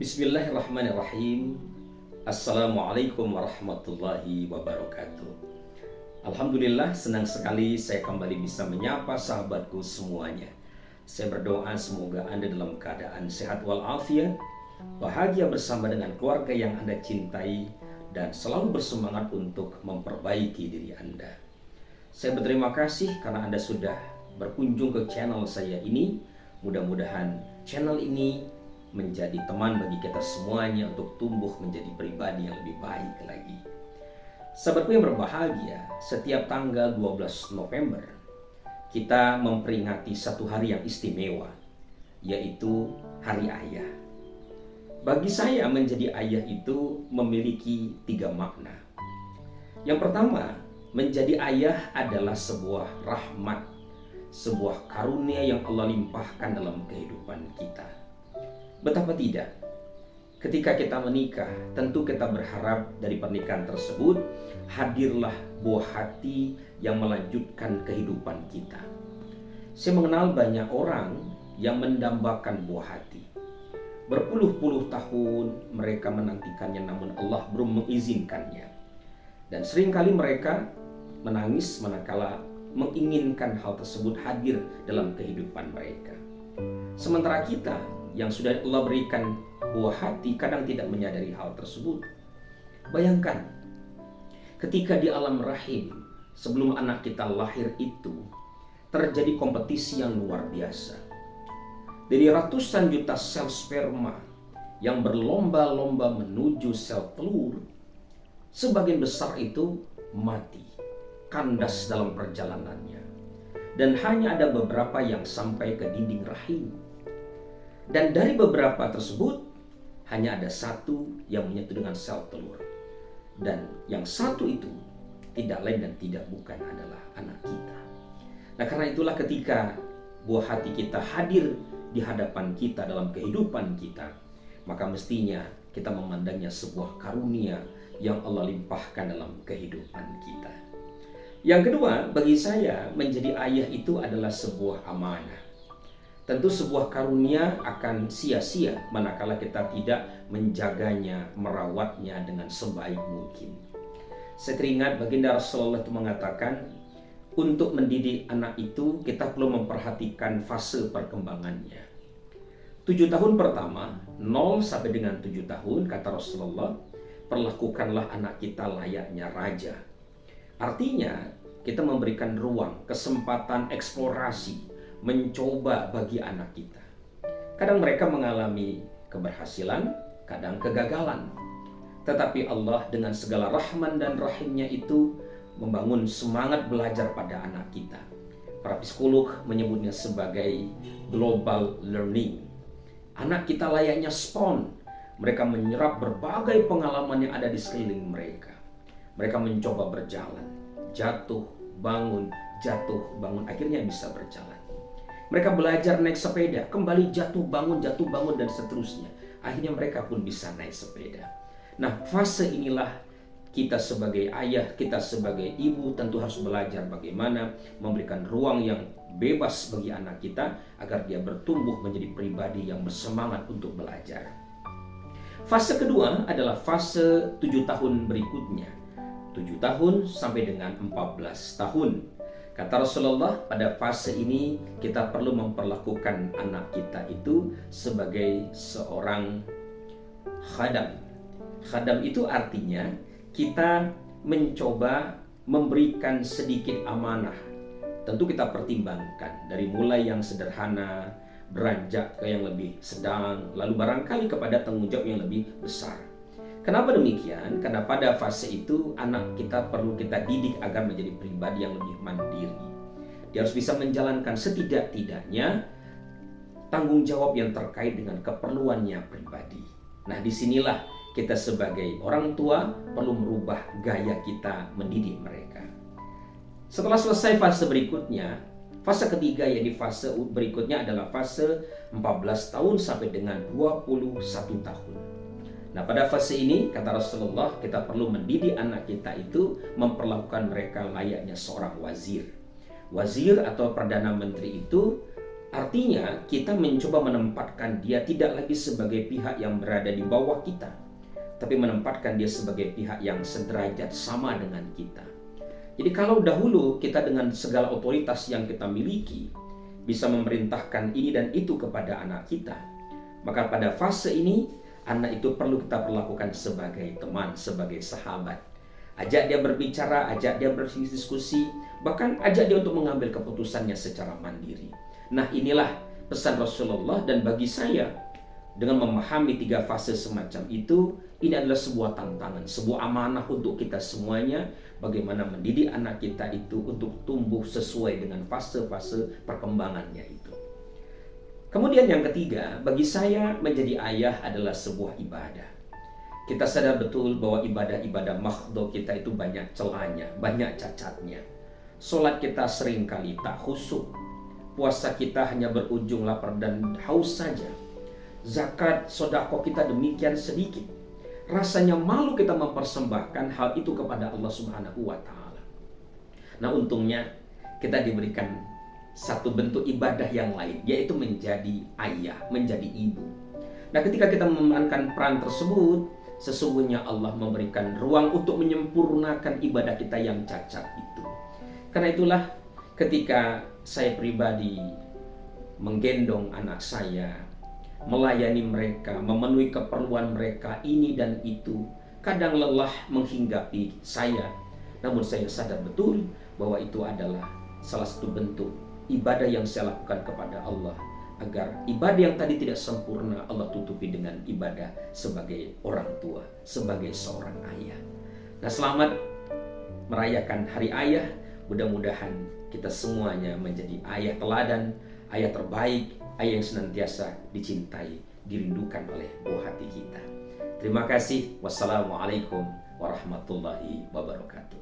Bismillahirrahmanirrahim. Assalamualaikum warahmatullahi wabarakatuh. Alhamdulillah, senang sekali saya kembali bisa menyapa sahabatku semuanya. Saya berdoa semoga Anda dalam keadaan sehat walafiat, bahagia bersama dengan keluarga yang Anda cintai, dan selalu bersemangat untuk memperbaiki diri Anda. Saya berterima kasih karena Anda sudah berkunjung ke channel saya ini. Mudah-mudahan channel ini menjadi teman bagi kita semuanya untuk tumbuh menjadi pribadi yang lebih baik lagi. Sahabatku yang berbahagia, setiap tanggal 12 November kita memperingati satu hari yang istimewa, yaitu Hari Ayah. Bagi saya menjadi ayah itu memiliki 3 makna. Yang pertama, menjadi ayah adalah sebuah rahmat, sebuah karunia yang Allah limpahkan dalam kehidupan kita. Betapa tidak, ketika kita menikah, tentu kita berharap dari pernikahan tersebut hadirlah buah hati yang melanjutkan kehidupan kita. Saya mengenal banyak orang yang mendambakan buah hati. Berpuluh-puluh tahun mereka menantikannya, namun Allah belum mengizinkannya. Dan seringkali mereka menangis manakala menginginkan hal tersebut hadir dalam kehidupan mereka. Sementara kita yang sudah Allah berikan buah hati kadang tidak menyadari hal tersebut. Bayangkan, ketika di alam rahim sebelum anak kita lahir itu terjadi kompetisi yang luar biasa. Dari ratusan juta sel sperma yang berlomba-lomba menuju sel telur, sebagian besar itu mati, kandas dalam perjalanannya. Dan hanya ada beberapa yang sampai ke dinding rahim. Dan dari beberapa tersebut, hanya ada satu yang menyatu dengan sel telur. Dan yang satu itu tidak lain dan tidak bukan adalah anak kita. Nah, karena itulah ketika buah hati kita hadir di hadapan kita dalam kehidupan kita, maka mestinya kita memandangnya sebuah karunia yang Allah limpahkan dalam kehidupan kita. Yang kedua, bagi saya menjadi ayah itu adalah sebuah amanah. Tentu sebuah karunia akan sia-sia manakala kita tidak menjaganya, merawatnya dengan sebaik mungkin. Saya teringat baginda Rasulullah itu mengatakan, untuk mendidik anak itu kita perlu memperhatikan fase perkembangannya. 7 tahun pertama, 0 sampai dengan 7 tahun, kata Rasulullah, perlakukanlah anak kita layaknya raja. Artinya, kita memberikan ruang, kesempatan eksplorasi, mencoba bagi anak kita. Kadang mereka mengalami keberhasilan, kadang kegagalan. Tetapi Allah dengan segala rahman dan rahimnya itu membangun semangat belajar pada anak kita. Para psikolog menyebutnya sebagai global learning. Anak kita layaknya spons. Mereka menyerap berbagai pengalaman yang ada di sekeliling mereka. Mereka mencoba berjalan, jatuh, bangun, akhirnya bisa berjalan. Mereka belajar naik sepeda, kembali jatuh bangun, dan seterusnya. Akhirnya mereka pun bisa naik sepeda. Nah, fase inilah kita sebagai ayah, kita sebagai ibu tentu harus belajar bagaimana memberikan ruang yang bebas bagi anak kita agar dia bertumbuh menjadi pribadi yang bersemangat untuk belajar. Fase kedua adalah fase 7 tahun berikutnya. 7 tahun sampai dengan 14 tahun. Kata Rasulullah, pada fase ini kita perlu memperlakukan anak kita itu sebagai seorang khadam. Khadam itu artinya kita mencoba memberikan sedikit amanah. Tentu kita pertimbangkan dari mulai yang sederhana, beranjak ke yang lebih sedang, lalu barangkali kepada tanggung jawab yang lebih besar. Kenapa demikian? Karena pada fase itu anak kita perlu kita didik agar menjadi pribadi yang lebih mandiri. Dia harus bisa menjalankan setidak-tidaknya tanggung jawab yang terkait dengan keperluannya pribadi. Nah, disinilah kita sebagai orang tua perlu merubah gaya kita mendidik mereka. Setelah selesai fase berikutnya, fase ketiga yaitu fase berikutnya adalah fase 14 tahun sampai dengan 21 tahun. Nah, pada fase ini, kata Rasulullah, kita perlu mendidik anak kita itu memperlakukan mereka layaknya seorang wazir. Wazir atau Perdana Menteri itu Artinya kita mencoba menempatkan dia tidak lagi sebagai pihak yang berada di bawah kita, tapi menempatkan dia sebagai pihak yang sederajat sama dengan kita. Jadi kalau dahulu kita dengan segala otoritas yang kita miliki bisa memerintahkan ini dan itu kepada anak kita, maka pada fase ini anak itu perlu kita perlakukan sebagai teman, sebagai sahabat. Ajak dia berbicara, ajak dia berdiskusi, bahkan ajak dia untuk mengambil keputusannya secara mandiri. Nah, inilah pesan Rasulullah, dan bagi saya dengan memahami 3 fase semacam itu, ini adalah sebuah tantangan, sebuah amanah untuk kita semuanya, bagaimana mendidik anak kita itu untuk tumbuh sesuai dengan fase-fase perkembangannya itu. Kemudian yang ketiga, bagi saya menjadi ayah adalah sebuah ibadah. Kita sadar betul bahwa ibadah-ibadah mahdhah kita itu banyak celahnya, banyak cacatnya. Sholat kita seringkali tak khusyuk. Puasa kita hanya berujung lapar dan haus saja. Zakat, sedekah kita demikian sedikit. Rasanya malu kita mempersembahkan hal itu kepada Allah Subhanahu wa Ta'ala. Nah, untungnya kita diberikan satu bentuk ibadah yang lain, yaitu menjadi ayah, menjadi ibu. Nah, ketika kita memerankan peran tersebut, sesungguhnya Allah memberikan ruang untuk menyempurnakan ibadah kita yang cacat itu. Karena itulah ketika saya pribadi menggendong anak saya, melayani mereka, memenuhi keperluan mereka ini dan itu, kadang lelah menghinggapi saya. Namun saya sadar betul bahwa itu adalah salah satu bentuk ibadah yang saya lakukan kepada Allah, agar ibadah yang tadi tidak sempurna Allah tutupi dengan ibadah sebagai orang tua, sebagai seorang ayah. Nah, selamat merayakan Hari Ayah. Mudah-mudahan kita semuanya menjadi ayah teladan, ayah terbaik, ayah yang senantiasa dicintai, dirindukan oleh buah hati kita. Terima kasih. Wassalamualaikum warahmatullahi wabarakatuh.